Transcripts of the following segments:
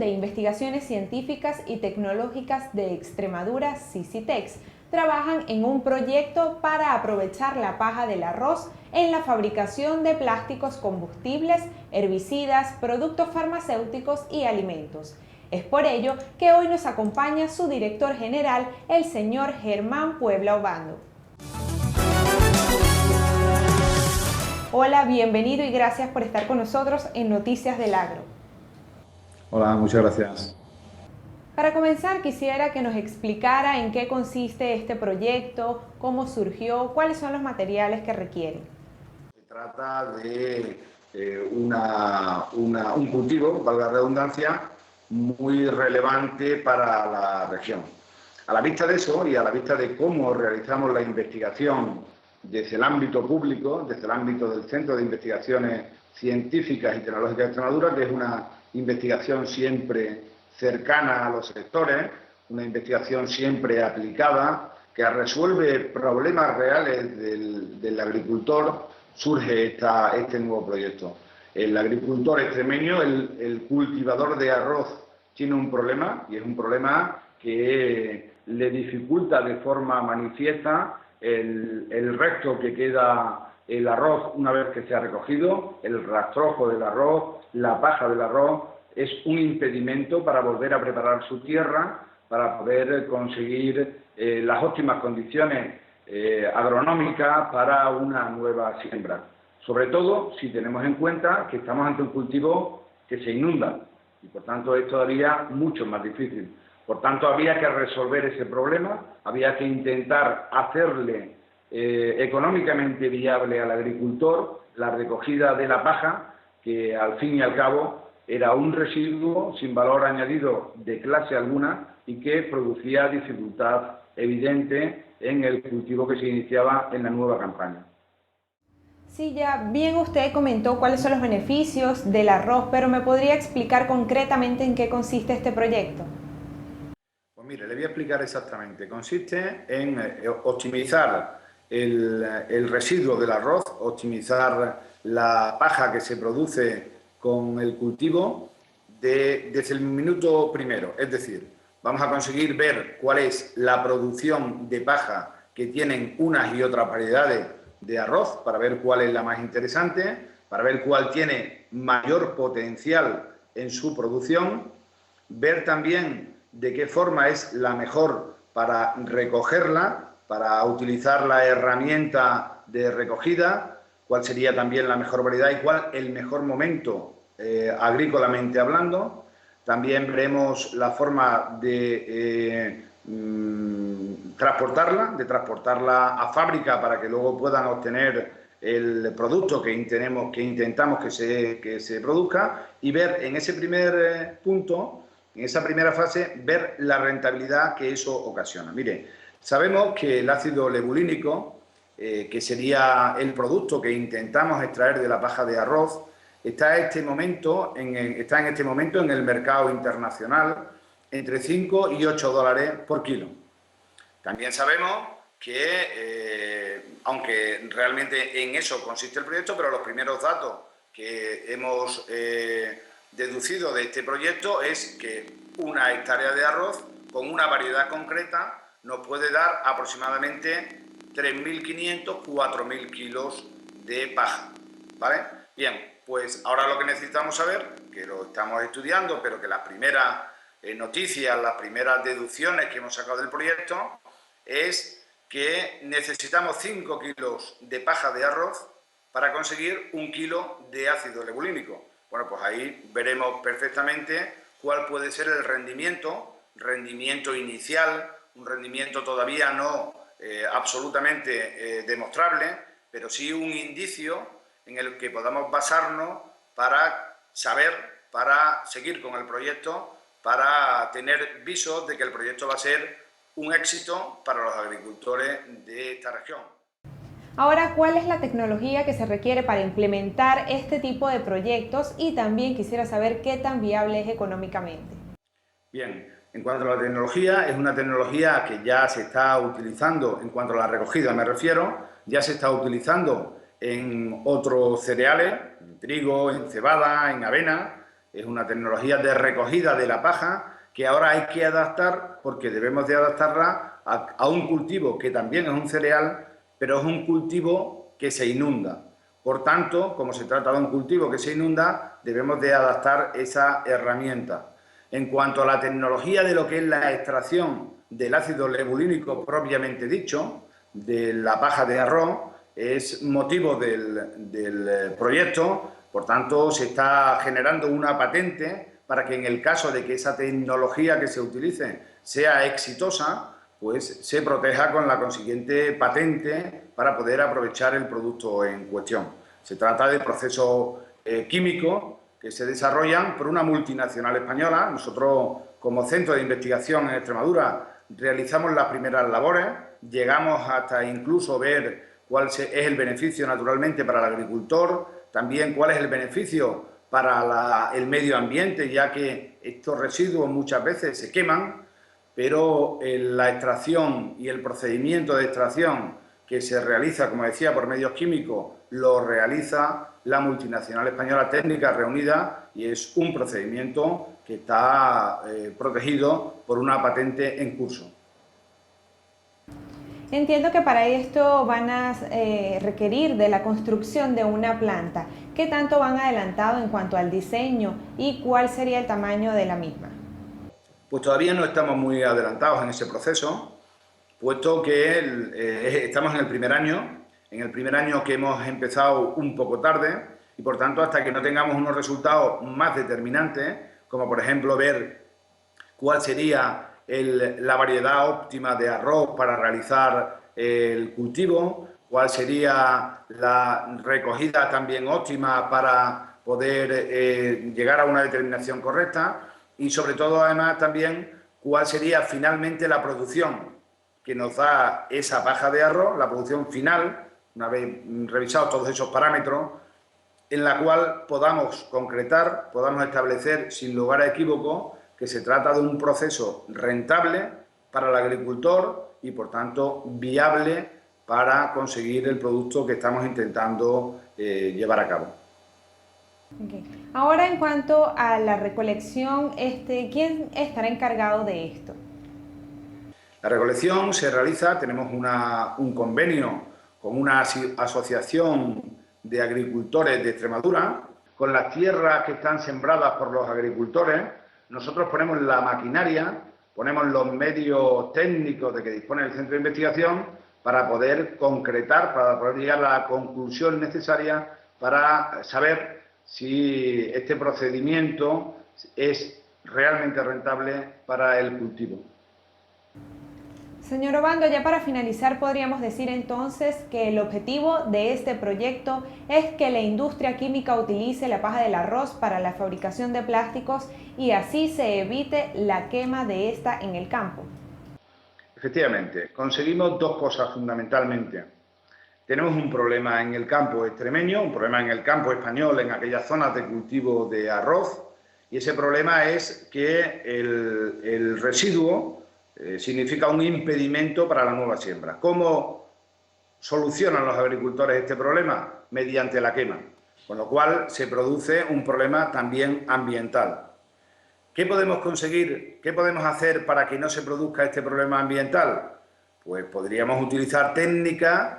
de Investigaciones Científicas y Tecnológicas de Extremadura, CICITEX, trabajan en un proyecto para aprovechar la paja del arroz en la fabricación de plásticos combustibles, herbicidas, productos farmacéuticos y alimentos. Es por ello que hoy nos acompaña su director general, el señor Germán Puebla Obando. Hola, bienvenido y gracias por estar con nosotros en Noticias del Agro. Hola, muchas gracias. Para comenzar, quisiera que nos explicara en qué consiste este proyecto, cómo surgió, cuáles son los materiales que requieren. Se trata de un cultivo, valga la redundancia, muy relevante para la región. A la vista de eso y a la vista de cómo realizamos la investigación desde el ámbito público, desde el ámbito del Centro de Investigaciones Científicas y Tecnológicas de Extremadura, que es una investigación siempre cercana a los sectores, una investigación siempre aplicada, que resuelve problemas reales del agricultor, surge este nuevo proyecto. El agricultor extremeño, el cultivador de arroz, tiene un problema, y es un problema que le dificulta de forma manifiesta el resto que queda el arroz una vez que se ha recogido, el rastrojo del arroz, la paja del arroz, es un impedimento para volver a preparar su tierra, para poder conseguir las óptimas condiciones agronómicas para una nueva siembra. Sobre todo si tenemos en cuenta que estamos ante un cultivo que se inunda y por tanto es todavía mucho más difícil. Por tanto, había que resolver ese problema, había que intentar hacerle económicamente viable al agricultor la recogida de la paja, que al fin y al cabo era un residuo sin valor añadido de clase alguna y que producía dificultad evidente en el cultivo que se iniciaba en la nueva campaña. Sí, ya bien usted comentó cuáles son los beneficios del arroz, pero ¿me podría explicar concretamente en qué consiste este proyecto? Pues mire, le voy a explicar exactamente. Consiste en optimizar el residuo del arroz, optimizar la paja que se produce con el cultivo desde el minuto primero. Es decir, vamos a conseguir ver cuál es la producción de paja que tienen unas y otras variedades de arroz, para ver cuál es la más interesante, para ver cuál tiene mayor potencial en su producción, ver también de qué forma es la mejor para recogerla, para utilizar la herramienta de recogida, cuál sería también la mejor variedad y cuál el mejor momento agrícolamente hablando. También veremos la forma de transportarla a fábrica para que luego puedan obtener el producto que intentamos que se produzca, y ver en ese primer punto, en esa primera fase, ver la rentabilidad que eso ocasiona. Mire, sabemos que el ácido legulínico, que sería el producto que intentamos extraer de la paja de arroz, está en este momento en el mercado internacional entre 5 y 8 dólares por kilo. También sabemos que, aunque realmente en eso consiste el proyecto, pero los primeros datos que hemos deducido de este proyecto es que una hectárea de arroz con una variedad concreta nos puede dar aproximadamente 3.500, 4.000 kilos de paja, ¿vale? Bien, pues ahora lo que necesitamos saber, que lo estamos estudiando, pero que las primeras noticias, las primeras deducciones que hemos sacado del proyecto, es que necesitamos 5 kilos de paja de arroz para conseguir 1 kilo de ácido legulínico. Bueno, pues ahí veremos perfectamente cuál puede ser el rendimiento inicial, un rendimiento todavía no absolutamente demostrable, pero sí un indicio en el que podamos basarnos para saber, para seguir con el proyecto, para tener visos de que el proyecto va a ser un éxito para los agricultores de esta región. Ahora, ¿cuál es la tecnología que se requiere para implementar este tipo de proyectos? Y también quisiera saber qué tan viable es económicamente. Bien, en cuanto a la tecnología, es una tecnología que ya se está utilizando, en cuanto a la recogida me refiero, ya se está utilizando en otros cereales, en trigo, en cebada, en avena, es una tecnología de recogida de la paja que ahora hay que adaptar, porque debemos de adaptarla a un cultivo que también es un cereal, pero es un cultivo que se inunda. Por tanto, como se trata de un cultivo que se inunda, debemos de adaptar esa herramienta. En cuanto a la tecnología de lo que es la extracción del ácido lebulínico propiamente dicho, de la paja de arroz, es motivo del proyecto. Por tanto, se está generando una patente para que en el caso de que esa tecnología que se utilice sea exitosa, pues se proteja con la consiguiente patente para poder aprovechar el producto en cuestión. Se trata de procesos químicos que se desarrollan por una multinacional española. Nosotros, como centro de investigación en Extremadura, realizamos las primeras labores, llegamos hasta incluso ver cuál es el beneficio naturalmente para el agricultor, también cuál es el beneficio para el medio ambiente, ya que estos residuos muchas veces se queman, pero la extracción y el procedimiento de extracción que se realiza, como decía, por medios químicos, lo realiza la multinacional española Técnicas Reunidas y es un procedimiento que está protegido por una patente en curso. Entiendo que para esto van a requerir de la construcción de una planta. ¿Qué tanto van adelantado en cuanto al diseño y cuál sería el tamaño de la misma? Pues todavía no estamos muy adelantados en ese proceso, puesto que estamos en el primer año que hemos empezado un poco tarde y por tanto hasta que no tengamos unos resultados más determinantes, como por ejemplo ver cuál sería la variedad óptima de arroz para realizar el cultivo, cuál sería la recogida también óptima para poder llegar a una determinación correcta y sobre todo además también cuál sería finalmente la producción que nos da esa paja de arroz, la producción final, una vez revisados todos esos parámetros, en la cual podamos concretar, podamos establecer sin lugar a equívoco que se trata de un proceso rentable para el agricultor y por tanto viable para conseguir el producto que estamos intentando llevar a cabo. Okay. Ahora, en cuanto a la recolección, ¿quién estará encargado de esto? La recolección se realiza, tenemos un convenio con una asociación de agricultores de Extremadura, con las tierras que están sembradas por los agricultores. Nosotros ponemos la maquinaria, ponemos los medios técnicos de que dispone el centro de investigación para poder concretar, para poder llegar a la conclusión necesaria para saber si este procedimiento es realmente rentable para el cultivo. Señor Obando, ya para finalizar, podríamos decir entonces que el objetivo de este proyecto es que la industria química utilice la paja del arroz para la fabricación de plásticos y así se evite la quema de esta en el campo. Efectivamente, conseguimos dos cosas fundamentalmente. Tenemos un problema en el campo extremeño, un problema en el campo español, en aquellas zonas de cultivo de arroz, y ese problema es que el residuo significa un impedimento para la nueva siembra. ¿Cómo solucionan los agricultores este problema? Mediante la quema, con lo cual se produce un problema también ambiental. ¿Qué podemos conseguir? ¿Qué podemos hacer para que no se produzca este problema ambiental? Pues podríamos utilizar técnicas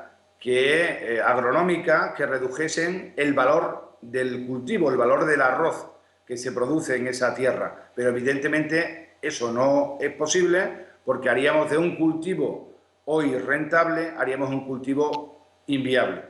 agronómicas que redujesen el valor del cultivo, el valor del arroz que se produce en esa tierra. Pero evidentemente eso no es posible porque haríamos de un cultivo hoy rentable, haríamos un cultivo inviable.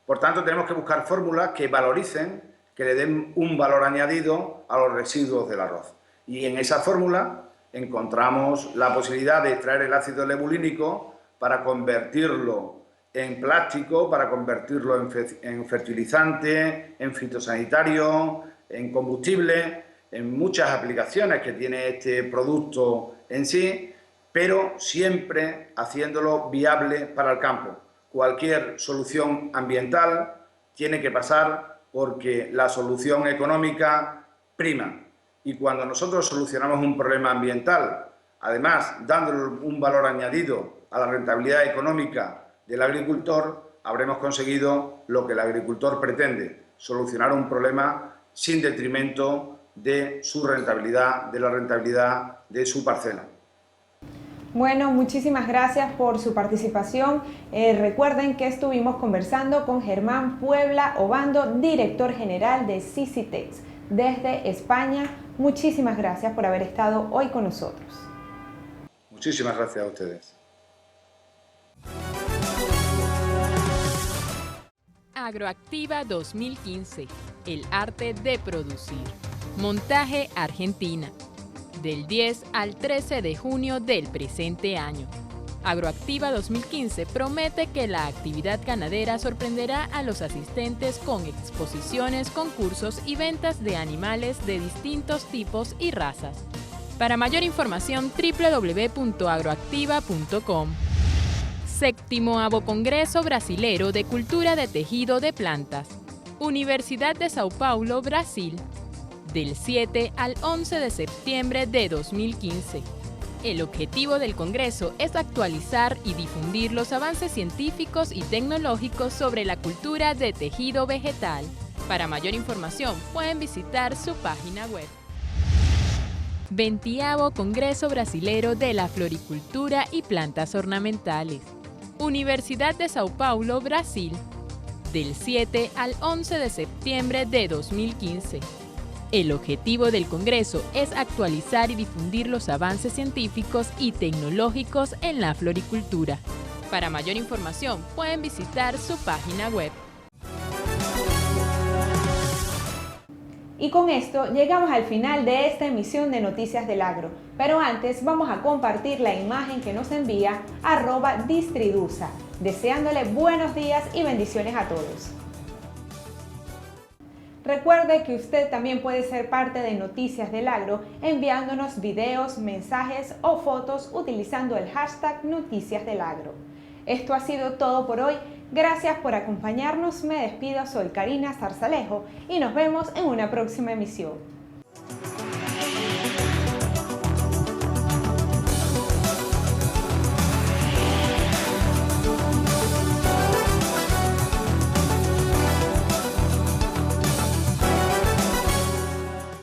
Por tanto, tenemos que buscar fórmulas que valoricen, que le den un valor añadido a los residuos del arroz. Y en esa fórmula encontramos la posibilidad de extraer el ácido lebulínico para convertirlo en plástico, para convertirlo en fertilizante, en fitosanitario, en combustible, en muchas aplicaciones que tiene este producto en sí, pero siempre haciéndolo viable para el campo. Cualquier solución ambiental tiene que pasar porque la solución económica prima. Y cuando nosotros solucionamos un problema ambiental, además dándole un valor añadido a la rentabilidad económica del agricultor, habremos conseguido lo que el agricultor pretende, solucionar un problema sin detrimento de su rentabilidad, de la rentabilidad de su parcela. Bueno, muchísimas gracias por su participación. Recuerden que estuvimos conversando con Germán Puebla Obando, director general de Sisitex desde España. Muchísimas gracias por haber estado hoy con nosotros. Muchísimas gracias a ustedes. Agroactiva 2015, el arte de producir. Montaje Argentina, del 10 al 13 de junio del presente año. Agroactiva 2015 promete que la actividad ganadera sorprenderá a los asistentes con exposiciones, concursos y ventas de animales de distintos tipos y razas. Para mayor información, www.agroactiva.com. Séptimo Abocongreso Brasilero de Cultura de Tejido de Plantas. Universidad de Sao Paulo, Brasil. Del 7 al 11 de septiembre de 2015. El objetivo del Congreso es actualizar y difundir los avances científicos y tecnológicos sobre la cultura de tejido vegetal. Para mayor información, pueden visitar su página web. 20º Congreso Brasilero de la Floricultura y Plantas Ornamentales. Universidad de Sao Paulo, Brasil. Del 7 al 11 de septiembre de 2015. El objetivo del Congreso es actualizar y difundir los avances científicos y tecnológicos en la floricultura. Para mayor información, pueden visitar su página web. Y con esto llegamos al final de esta emisión de Noticias del Agro. Pero antes vamos a compartir la imagen que nos envía @Distridusa, deseándole buenos días y bendiciones a todos. Recuerde que usted también puede ser parte de Noticias del Agro enviándonos videos, mensajes o fotos utilizando el hashtag Noticias del Agro. Esto ha sido todo por hoy. Gracias por acompañarnos. Me despido, soy Karina Zarzalejo y nos vemos en una próxima emisión.